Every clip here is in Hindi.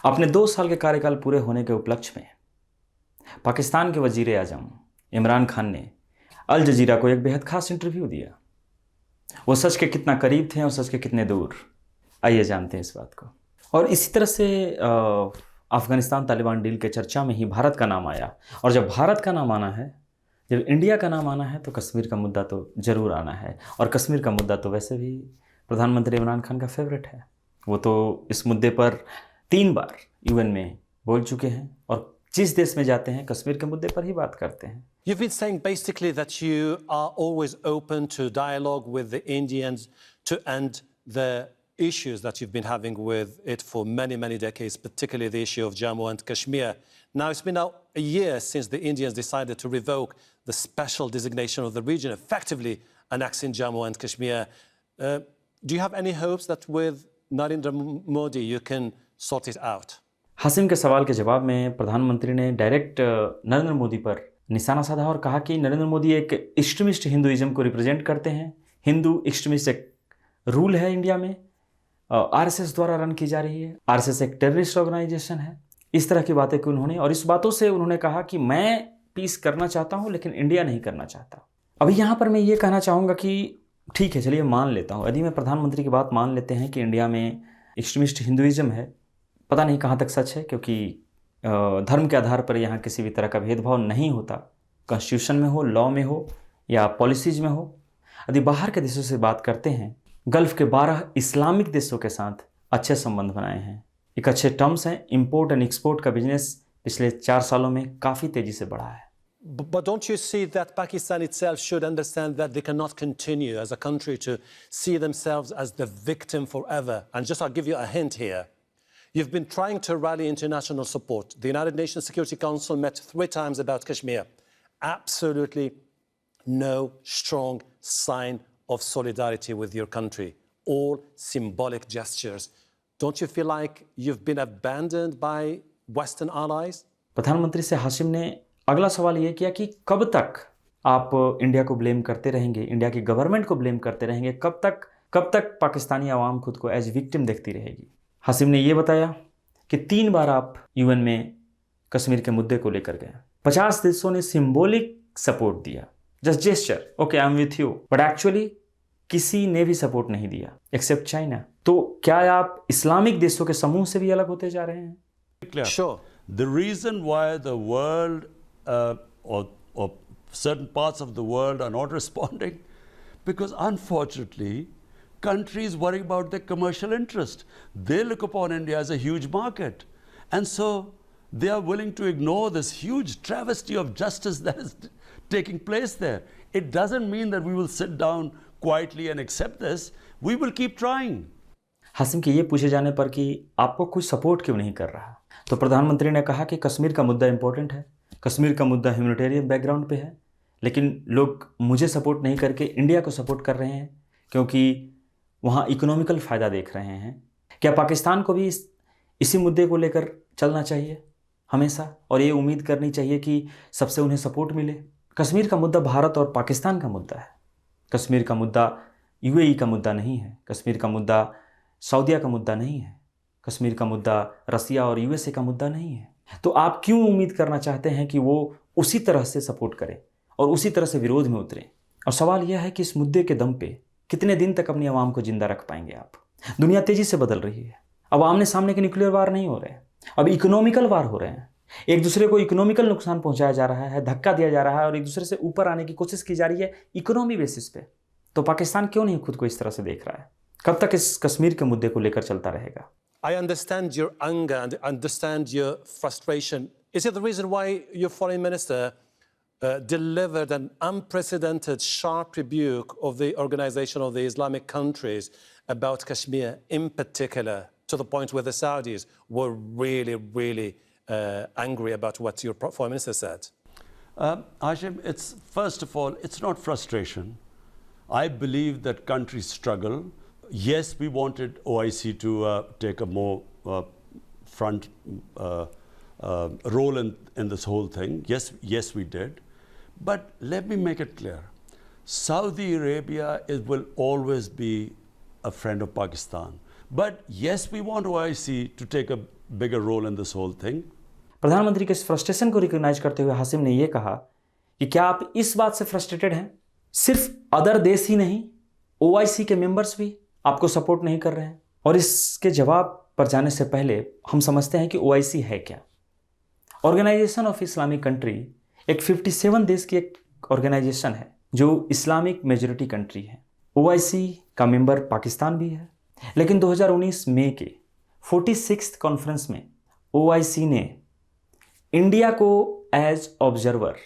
अपने 2 साल के कार्यकाल पूरे होने के उपलक्ष्य में पाकिस्तान के वजीर आजम इमरान खान ने अल जजीरा को एक बेहद खास इंटरव्यू दिया। वो सच के कितना करीब थे और सच के कितने दूर, आइए जानते हैं इस बात को। और इसी तरह से अफ़गानिस्तान तालिबान डील के चर्चा में ही भारत का नाम आया, और जब भारत का नाम आना है, जब इंडिया का नाम आना है, तो कश्मीर का मुद्दा तो ज़रूर आना है। और कश्मीर का मुद्दा तो वैसे भी प्रधानमंत्री इमरान खान का फेवरेट है। वो तो इस मुद्दे पर 3 बार यूएन में बोल चुके हैं और जिस देश में जाते हैं कश्मीर के मुद्दे पर ही बात करते हैं। You've been saying basically that you are always open to dialogue with the Indians to end the issues that you've been having with it for many, many decades, particularly the issue of Jammu and Kashmir. Now, it's been now a year since the Indians decided to revoke the special designation of the region, effectively annexing Jammu and Kashmir. Do you have any hopes that with Narendra Modi you can sort it out? Hashim के सवाल के जवाब में प्रधानमंत्री ने डायरेक्ट नरेंद्र मोदी पर निशाना साधा और कहा कि नरेंद्र मोदी एक एक्सट्रीमिस्ट हिंदुइज्म को रिप्रेजेंट करते हैं। हिंदू एक्सट्रीमिस्ट एक रूल है इंडिया में, आरएसएस द्वारा रन की जा रही है। आरएसएस एक टेररिस्ट ऑर्गेनाइजेशन है। इस तरह की बातें की उन्होंने, और इस बातों से उन्होंने कहा कि मैं पीस करना चाहता हूँ लेकिन इंडिया नहीं करना चाहता। अभी यहाँ पर मैं ये कहना चाहूँगा कि ठीक है, चलिए मान लेता हूँ, यदि मैं प्रधानमंत्री की बात मान लेते हैं कि इंडिया में एक्सट्रीमिस्ट हिंदुइज्म है, पता नहीं कहाँ तक सच है, क्योंकि धर्म के आधार पर यहाँ किसी भी तरह का भेदभाव नहीं होता, कॉन्स्टिट्यूशन में हो, लॉ में हो या पॉलिसीज में हो। यदि बाहर के देशों से बात करते हैं, गल्फ के 12 इस्लामिक देशों के साथ अच्छे संबंध बनाए हैं। एक अच्छे टर्म्स हैं। इंपोर्ट एंड एक्सपोर्ट का बिजनेस पिछले 4 सालों में काफ़ी तेज़ी से बढ़ा है। But don't you see that Pakistan itself should understand that they cannot continue as a country to see themselves as the victim forever? And just I'll give you a hint here. You've been trying to rally international support. The United Nations Security Council met 3 times about Kashmir. Absolutely no strong sign of solidarity with your country. All symbolic gestures. Don't you feel like you've been abandoned by Western allies? प्रधानमंत्री से हाशिम ने अगला सवाल ये किया कि कब तक आप इंडिया को ब्लेम करते रहेंगे, इंडिया की गवर्नमेंट को ब्लेम करते रहेंगे, कब तक पाकिस्तानी आवाम खुद को एज विक्टिम देखती रहेगी। हासिम ने ये बताया कि 3 बार आप यूएन में कश्मीर के मुद्दे को लेकर गए। 50 देशों ने सिंबॉलिक सपोर्ट दिया, just gesture, okay I am with you, but actually किसी ने भी सपोर्ट नहीं दिया एक्सेप्ट चाइना। तो क्या आप इस्लामिक देशों के समूह से भी अलग होते जा रहे हैं? Sure. The reason why the world or certain parts of the world are not responding, because unfortunately countries worry about their commercial interest. They look upon India as a huge market, and so they are willing to ignore this huge travesty of justice that is taking place there. It doesn't mean that we will sit down quietly and accept this. We will keep trying. Hashim के ये पूछे जाने पर कि आपको कुछ सपोर्ट क्यों नहीं कर रहा, तो प्रधानमंत्री ने कहा कि कश्मीर का मुद्दा इंपॉर्टेंट है, कश्मीर का मुद्दा ह्यूमैनिटेरियन बैकग्राउंड पे है, लेकिन लोग मुझे सपोर्ट नहीं करके इंडिया को सपोर्ट कर रहे हैं क्योंकि वहाँ इकोनॉमिकल फ़ायदा देख रहे हैं। क्या पाकिस्तान को भी इसी मुद्दे को लेकर चलना चाहिए हमेशा, और ये उम्मीद करनी चाहिए कि सबसे उन्हें सपोर्ट मिले? कश्मीर का मुद्दा भारत और पाकिस्तान का मुद्दा है। कश्मीर का मुद्दा यूएई का मुद्दा नहीं है। कश्मीर का मुद्दा सऊदीया का मुद्दा नहीं है। कश्मीर का मुद्दा रसिया और यूएसए का मुद्दा नहीं है। तो आप क्यों उम्मीद करना चाहते हैं कि वो उसी तरह से सपोर्ट करें और उसी तरह से विरोध में उतरें? और सवाल यह है कि इस मुद्दे के दम पे कितने दिन तक अपनी आवाम को जिंदा रख पाएंगे आप? दुनिया तेजी से बदल रही है। अब आमने सामने के न्यूक्लियर वार नहीं हो रहे हैं, अब इकोनॉमिकल वार हो रहे हैं। एक दूसरे को इकोनॉमिकल नुकसान पहुंचाया जा रहा है, धक्का दिया जा रहा है और एक दूसरे से ऊपर आने की कोशिश की जा रही है इकोनॉमी बेसिस पे। तो पाकिस्तान क्यों नहीं खुद को इस तरह से देख रहा है? कब तक इस कश्मीर के मुद्दे को लेकर चलता रहेगा? I understand your anger and understand your frustration. Is it the reason why your foreign minister delivered an unprecedented sharp rebuke of the Organization of the Islamic Countries about Kashmir in particular, to the point where the Saudis were really angry about what your foreign minister said? Hashim, first of all, it's not frustration. I believe that countries struggle. Yes, we wanted OIC to take a more front role in this whole thing. Yes, we did. But let me make it clear. Saudi Arabia will always be a friend of Pakistan. But yes, we want OIC to take a bigger role in this whole thing. प्रधानमंत्री के इस फ्रस्ट्रेशन को रिकॉग्नाइज करते हुए हासिम ने यह कहा कि क्या आप इस बात से फ्रस्ट्रेटेड हैं, सिर्फ अदर देश ही नहीं, ओआईसी के मेंबर्स भी आपको सपोर्ट नहीं कर रहे हैं? और इसके जवाब पर जाने से पहले हम समझते हैं कि ओआईसी है क्या। ऑर्गेनाइजेशन ऑफ इस्लामिक कंट्री एक 57 देश की एक ऑर्गेनाइजेशन है जो इस्लामिक मेजॉरिटी कंट्री है। ओआईसी का मेंबर पाकिस्तान भी है, लेकिन 2019 मई के 46th कॉन्फ्रेंस में ओआईसी ने इंडिया को एज ऑब्जर्वर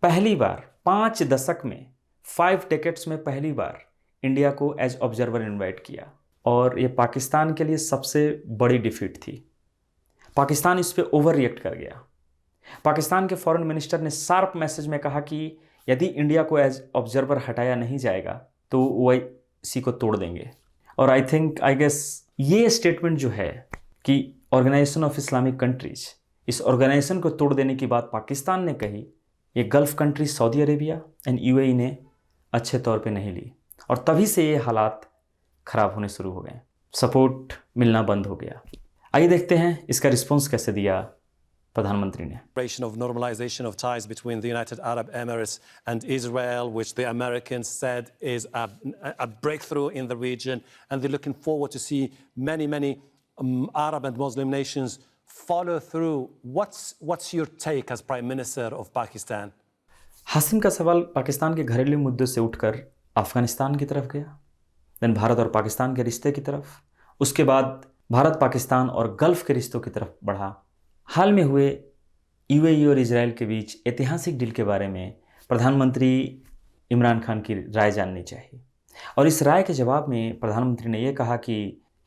पहली बार 5 दशक में 5 डेकेड्स में पहली बार इंडिया को एज ऑब्जर्वर इनवाइट किया, और ये पाकिस्तान के लिए सबसे बड़ी डिफीट थी। पाकिस्तान इस पे ओवर रिएक्ट कर गया। पाकिस्तान के फॉरेन मिनिस्टर ने शार्प मैसेज में कहा कि यदि इंडिया को एज ऑब्जर्वर हटाया नहीं जाएगा तो ओआईसी को तोड़ देंगे। और आई गेस ये स्टेटमेंट जो है कि ऑर्गेनाइजेशन ऑफ इस्लामिक कंट्रीज, इस ऑर्गेनाइजेशन को तोड़ देने की बात पाकिस्तान ने कही, ये gulf country Saudi Arabia and UAE ने अच्छे तौर पे नहीं ली, और तभी से ये हालात खराब होने शुरू हो गए, सपोर्ट मिलना बंद हो गया। आइए देखते हैं इसका रिस्पॉन्स कैसे दिया प्रधानमंत्री ने। Of normalization of ties between the United Arab Emirates and Israel, which the Americans said is a breakthrough in the region, and they're looking forward to see many Arab and Muslim nations follow through. What's your take as Prime Minister of Pakistan? Hashim का सवाल पाकिस्तान के घरेलू मुद्दों से उठकर अफगानिस्तान की तरफ गया, देन भारत और पाकिस्तान के रिश्ते की तरफ, उसके बाद भारत पाकिस्तान और गल्फ के रिश्तों की तरफ बढ़ा। हाल में हुए यूएई और इजराइल के बीच ऐतिहासिक डील के बारे में प्रधानमंत्री इमरान खान की राय जाननी चाहिए, और इस राय के जवाब में प्रधानमंत्री ने यह कहा कि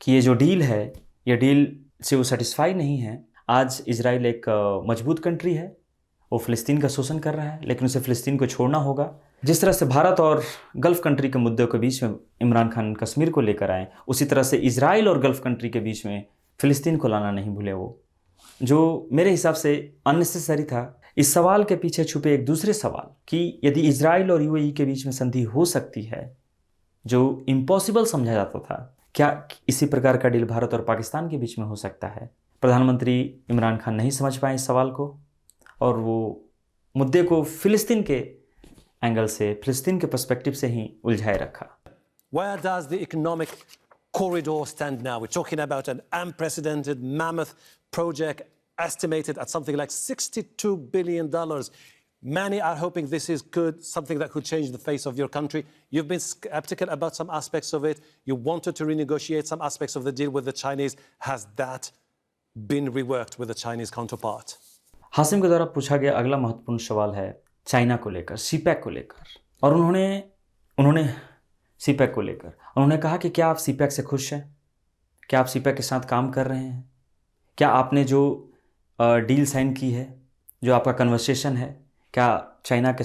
ये जो डील है, ये डील से वो सेटिस्फाई नहीं है। आज इजराइल एक मजबूत कंट्री है, वो फ़िलिस्तीन का शोषण कर रहा है, लेकिन उसे फ़िलिस्तीन को छोड़ना होगा। जिस तरह से भारत और गल्फ़ कंट्री के मुद्दों के बीच में इमरान खान कश्मीर को लेकर आए, उसी तरह से इजराइल और गल्फ़ कंट्री के बीच में फ़िलिस्तीन को लाना नहीं भूले वो, जो मेरे हिसाब से अननेसेसरी था। इस सवाल के पीछे छुपे एक दूसरे सवाल कि यदि इजराइल और यूएई के बीच में संधि हो सकती है, जो इम्पॉसिबल समझा जाता था, क्या इसी प्रकार का डील भारत और पाकिस्तान के बीच में हो सकता है? प्रधानमंत्री इमरान खान नहीं समझ पाए इस सवाल को, और वो मुद्दे को फ़िलिस्तीन के एंगल से, फ़िलिस्तीन के पर्सपेक्टिव से ही उलझाए रखा। Where does the economic corridor stand now? We're talking about an unprecedented mammoth project estimated at something like $62 billion. Many are hoping this is good, something that could change the face of your country. You've been skeptical about some aspects of it. You wanted to renegotiate some aspects of the deal with the Chinese. Has that been reworked with the Chinese counterpart? Hashim के द्वारा पूछा गया अगला महत्वपूर्ण सवाल है चाइना को लेकर, सीपैक को लेकर, और उन्होंने सीपैक को लेकर उन्होंने कहा कि क्या आप सीपैक से खुश हैं? क्या आप सीपैक के साथ काम कर रहे हैं? क्या आपने जो डील साइन की है, जो आपका कन्वर्सेशन है, क्या चाइना के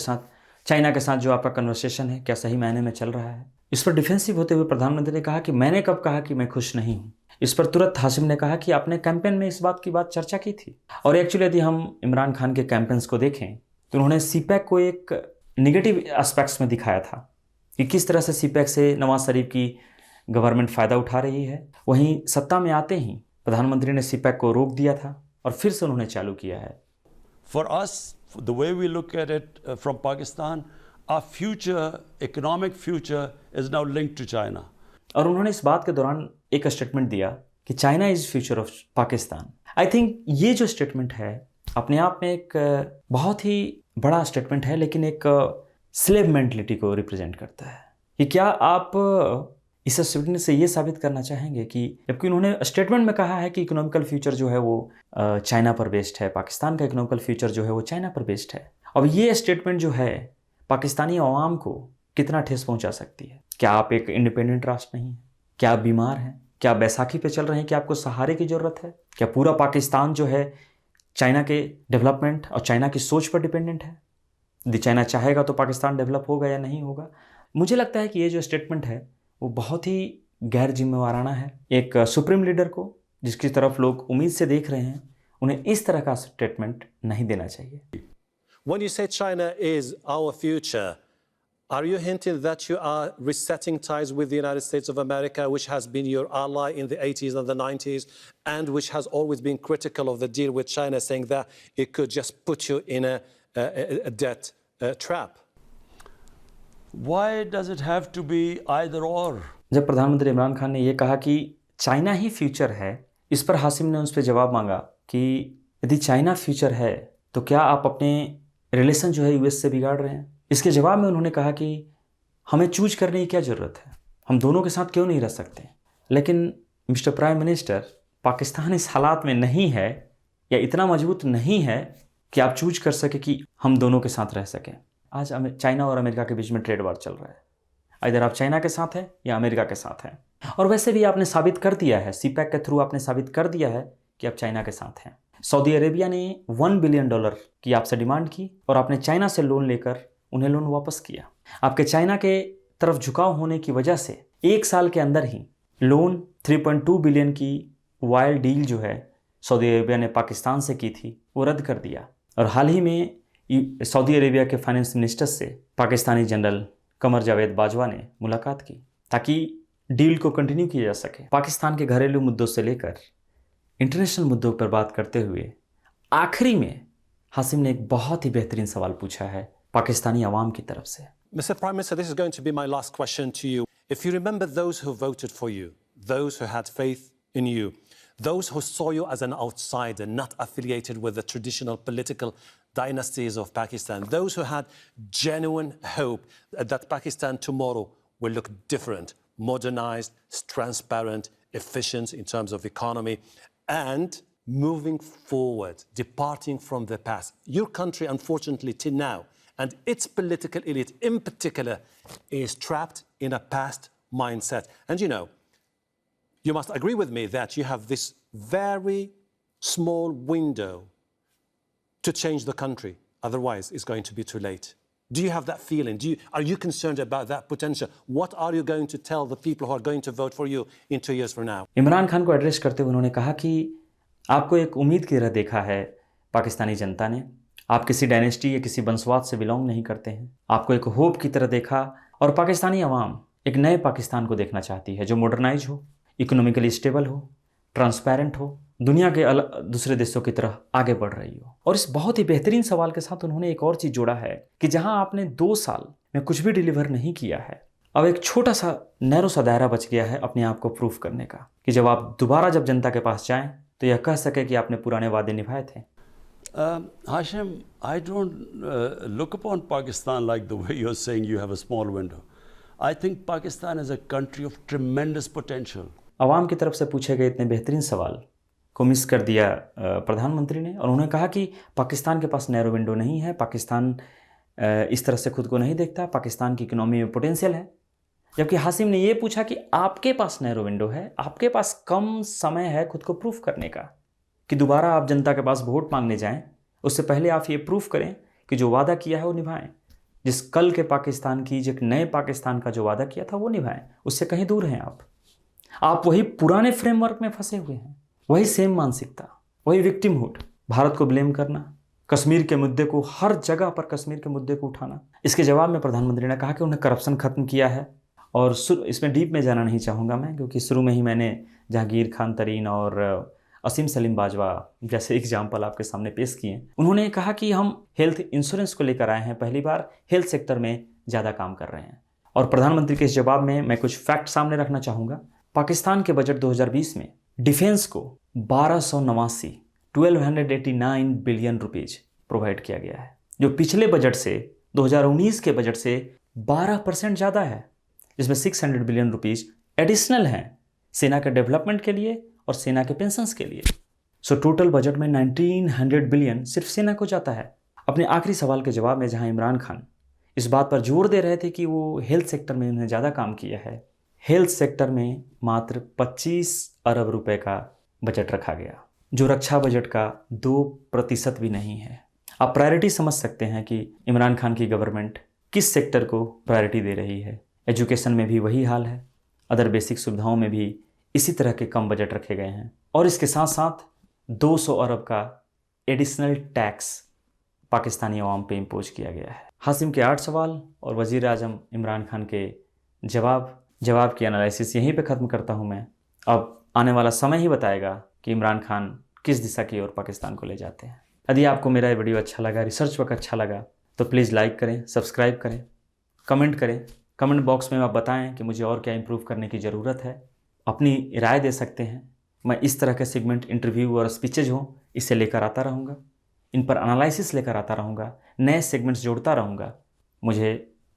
साथ जो आपका कन्वर्सेशन है, क्या सही मायने में चल रहा है? इस पर डिफेंसिव होते हुए प्रधानमंत्री ने कहा कि मैंने कब कहा कि मैं खुश नहीं हूँ। इस पर तुरंत हासिम ने कहा कि आपने कैंपेन में इस बात की चर्चा की थी। और एक्चुअली यदि हम इमरान खान के कैंपेन्स को देखें तो उन्होंने सीपैक को एक नेगेटिव एस्पेक्ट्स में दिखाया था कि किस तरह से सीपैक से नवाज शरीफ की गवर्नमेंट फ़ायदा उठा रही है। वहीं सत्ता में आते ही प्रधानमंत्री ने सीपैक को रोक दिया था और फिर से उन्होंने चालू किया है। For us, the way we look at it from Pakistan, our future, economic future is now linked to China. और उन्होंने इस बात के दौरान एक स्टेटमेंट दिया कि China is future of Pakistan. I think ये जो स्टेटमेंट है अपने आप में एक बहुत ही बड़ा स्टेटमेंट है, लेकिन एक स्लेव मेंटलिटी को रिप्रेजेंट करता है। कि क्या आप इस स्टेटमेंट से ये साबित करना चाहेंगे कि जबकि उन्होंने स्टेटमेंट में कहा है कि इकोनॉमिकल फ्यूचर जो है वो चाइना पर बेस्ड है, पाकिस्तान का इकोनॉमिकल फ्यूचर जो है वो चाइना पर बेस्ड है, अब ये स्टेटमेंट जो है पाकिस्तानी अवाम को कितना ठेस पहुंचा सकती है? क्या आप एक इंडिपेंडेंट राष्ट्र नहीं हैं? क्या आप बीमार हैं? क्या आप बैसाखी पे चल रहे हैं कि आपको सहारे की ज़रूरत है? क्या पूरा पाकिस्तान जो है चाइना के डेवलपमेंट और चाइना की सोच पर डिपेंडेंट है? यदि चाइना चाहेगा तो पाकिस्तान डेवलप होगा या नहीं होगा? मुझे लगता है कि ये जो स्टेटमेंट है वो बहुत ही गैर जिम्मेवाराना है। एक सुप्रीम लीडर को, जिसकी तरफ लोग उम्मीद से देख रहे हैं, उन्हें इस तरह का स्टेटमेंट नहीं देना चाहिए। When you say China is our future, Are you hinting that you are resetting ties with the United States of America, which has been your ally in the 80s and the 90s, and which has always been critical of the deal with China, saying that it could just put you in a debt trap? Why does it have to be either or? जब प्रधानमंत्री इमरान खान ने ये कहा कि चाइना ही फ्यूचर है, इस पर हासिम ने उस पर जवाब मांगा कि यदि चाइना फ्यूचर है तो क्या आप अपने रिलेशन जो है यूएस से बिगाड़ रहे हैं। इसके जवाब में उन्होंने कहा कि हमें चूज करने की क्या ज़रूरत है, हम दोनों के साथ क्यों नहीं रह सकते। लेकिन मिस्टर प्राइम मिनिस्टर, पाकिस्तान इस हालात में नहीं है या इतना मजबूत नहीं है कि आप चूज कर सके कि हम दोनों के साथ रह सकें। आज चाइना और अमेरिका के बीच में ट्रेड वार चल रहा है, इधर आप चाइना के साथ हैं या अमेरिका के साथ हैं। और वैसे भी आपने साबित कर दिया है, सीपैक के थ्रू आपने साबित कर दिया है कि आप चाइना के साथ हैं। सऊदी अरेबिया ने $1 बिलियन की आपसे डिमांड की और आपने चाइना से लोन लेकर उन्हें लोन वापस किया। आपके चाइना के तरफ झुकाव होने की वजह से 1 साल के अंदर ही लोन 3.2 बिलियन की वाइल डील जो है सऊदी अरेबिया ने पाकिस्तान से की थी वो रद्द कर दिया। और हाल ही में सऊदी अरेबिया के फाइनेंस मिनिस्टर से पाकिस्तानी जनरल कमर जावेद बाजवा ने मुलाकात की ताकि डील को कंटिन्यू किया जा सके। पाकिस्तान के घरेलू मुद्दों से लेकर इंटरनेशनल मुद्दों पर बात करते हुए आखिरी में हासिम ने एक बहुत ही बेहतरीन सवाल पूछा है पाकिस्तानी अवाम की तरफ से। Mr. Prime Minister, this is going to be my last question to you. If you remember those who voted for you, those who had faith in you, those who saw you as an outsider, not affiliated with the traditional political dynasties of Pakistan, those who had genuine hope that Pakistan tomorrow will look different, modernized, transparent, efficient in terms of economy, and moving forward, departing from the past. Your country, unfortunately, till now, and its political elite in particular, is trapped in a past mindset. And you know, you must agree with me that you have this very small window to change the country. Otherwise, it's going to be too late. Do you have that feeling? Are you concerned about that potential? What are you going to tell the people who are going to vote for you in 2 years from now? Imran Khan को एड्रेस करते हुए उन्होंने कहा कि आपको एक उम्मीद की तरह देखा है पाकिस्तानी जनता ने। आप किसी डायनेस्टी या किसी वंशवाद से बिलोंग नहीं करते हैं। आपको एक होप की तरह देखा और पाकिस्तानी अवाम एक नए पाकिस्तान को देखना चाहती है जो मॉडर्नाइज हो, इकोनॉमिकली स्टेबल हो, ट्रांसपेरेंट हो, दुनिया के दूसरे देशों की तरह आगे बढ़ रही हो। और इस बहुत ही बेहतरीन सवाल के साथ उन्होंने एक और चीज़ जोड़ा है कि जहां आपने 2 साल में कुछ भी डिलीवर नहीं किया है, अब एक छोटा सा नैरो सा दायरा बच गया है अपने आप को प्रूफ करने का कि जब आप दोबारा जब जनता के पास जाएं तो यह कह सके कि आपने पुराने वादे निभाए थे। Hashim, I don't look upon Pakistan like the way you're saying you have a small window. I think Pakistan is a country of tremendous potential. अवाम की तरफ से पूछे गए इतने बेहतरीन सवाल को मिस कर दिया प्रधानमंत्री ने और उन्होंने कहा कि पाकिस्तान के पास नैरो विंडो नहीं है, पाकिस्तान इस तरह से खुद को नहीं देखता, पाकिस्तान की इकोनॉमी में पोटेंशियल है। जबकि हासिम ने ये पूछा कि आपके पास नैरो विंडो है, आपके पास कम समय है खुद को प्रूफ करने का कि दोबारा आप जनता के पास वोट मांगने जाएं, उससे पहले आप ये प्रूफ करें कि जो वादा किया है वो निभाएं। जिस कल के पाकिस्तान की, जो नए पाकिस्तान का जो वादा किया था वो निभाएं, उससे कहीं दूर हैं आप वही पुराने फ्रेमवर्क में फंसे हुए हैं, वही सेम मानसिकता, वही विक्टिमहुड, भारत को ब्लेम करना, कश्मीर के मुद्दे को हर जगह पर कश्मीर के मुद्दे को उठाना। इसके जवाब में प्रधानमंत्री ने कहा कि उन्हें करप्शन खत्म किया है। और इसमें डीप में जाना नहीं चाहूँगा मैं, क्योंकि शुरू में ही मैंने जहांगीर खान तरीन और असीम सलीम बाजवा जैसे एग्जाम्पल आपके सामने पेश किए। उन्होंने कहा कि हम हेल्थ इंश्योरेंस को लेकर आए हैं, पहली बार हेल्थ सेक्टर में ज़्यादा काम कर रहे हैं। और प्रधानमंत्री के इस जवाब में मैं कुछ फैक्ट सामने रखना चाहूँगा। पाकिस्तान के बजट 2020 में डिफेंस को 1289 बिलियन रुपीज़ प्रोवाइड किया गया है, जो पिछले बजट से 2019 के बजट से 12% ज़्यादा है, जिसमें 600 बिलियन रुपीज़ एडिशनल हैं सेना के डेवलपमेंट के लिए और सेना के पेंशन्स के लिए। सो टोटल बजट में 1900 बिलियन सिर्फ सेना को जाता है। अपने आखिरी सवाल के जवाब में जहां इमरान खान इस बात पर जोर दे रहे थे कि वो हेल्थ सेक्टर में उन्होंने ज़्यादा काम किया है, हेल्थ सेक्टर में मात्र 25 अरब रुपए का बजट रखा गया, जो रक्षा बजट का 2% भी नहीं है। आप प्रायोरिटी समझ सकते हैं कि इमरान खान की गवर्नमेंट किस सेक्टर को प्रायोरिटी दे रही है। एजुकेशन में भी वही हाल है, अदर बेसिक सुविधाओं में भी इसी तरह के कम बजट रखे गए हैं। और इसके साथ साथ 200 अरब का एडिशनल टैक्स पाकिस्तानी अवाम पे इम्पोज किया गया है। हाशिम के 8 सवाल और वज़ीर आज़म इमरान खान के जवाब की एनालिसिस यहीं पे ख़त्म करता हूँ मैं। अब आने वाला समय ही बताएगा कि इमरान खान किस दिशा की ओर पाकिस्तान को ले जाते हैं। यदि आपको मेरा ये वीडियो अच्छा लगा, रिसर्च वर्क अच्छा लगा, तो प्लीज़ लाइक करें, सब्सक्राइब करें, कमेंट करें। कमेंट बॉक्स में आप बताएं कि मुझे और क्या इम्प्रूव करने की ज़रूरत है। अपनी राय दे सकते हैं। मैं इस तरह के सेगमेंट, इंटरव्यू और स्पीचेज हों, इसे लेकर आता रहूँगा। इन पर एनालिसिस लेकर आता रहूँगा, नए सेगमेंट्स जोड़ता रहूँगा। मुझे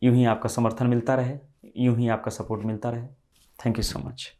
यूँ ही आपका समर्थन मिलता रहे, यूँ ही आपका सपोर्ट मिलता रहे। Thank you so much.